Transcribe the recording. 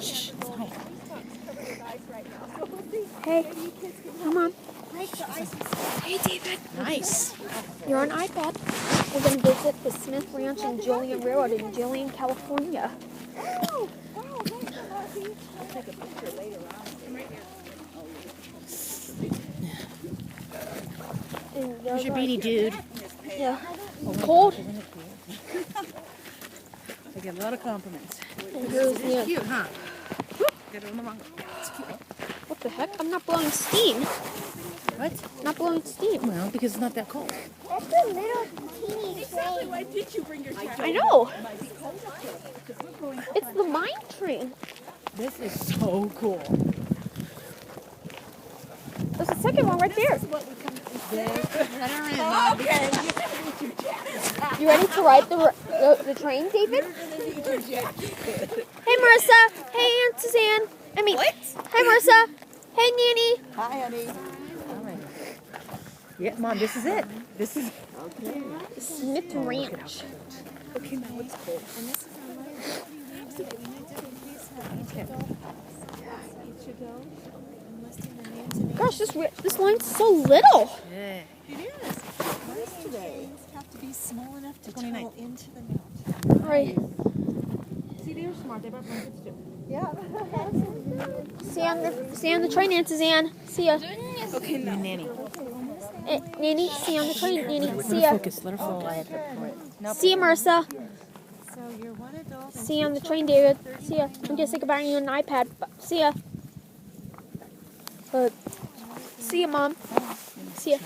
Shh. Hi. Hey, come on. Hey, David. Nice. You're on iPad. We're going to visit the Smith Ranch and Julian Railroad in Julian, California. Oh, wow, thanks, Marcy. I'll take a picture later on. Right here. Here's your beanie, dude. Yeah. Cold. I get a lot of compliments. And here's It's the. cute, huh? Got it on the wrong. It's cute. What the heck? I'm not blowing steam. What? Not blowing steam. Well, because it's not that cold. That's a little teeny train. Why did you bring your jacket? I know. It's the mine train. This is so cool. There's a second one right there. Okay. You ready to ride the train, David? Hey, Marissa. Hey, Aunt Suzanne. What? Hi, Marissa. Hey, Nanny. Hi, honey. All right. Yeah, Mom, this is it. This is. Smith Ranch. Okay, now it's cold. Gosh, this line's so little. Yeah. It is. Most trains have to be small enough to 29. travel into the mountain. All right. See, they're smart. They brought blankets too. Yeah. See you on the train, Aunt Suzanne. See ya. Okay, And Nanny. Nanny, see you on the train, Nanny. Let See her ya. focus. Let her focus. Nope. See ya, Marissa. So you're one adult. See you on the train, David. See ya. I'm gonna say goodbye to you on an iPad. See ya. See ya, Mom. See ya.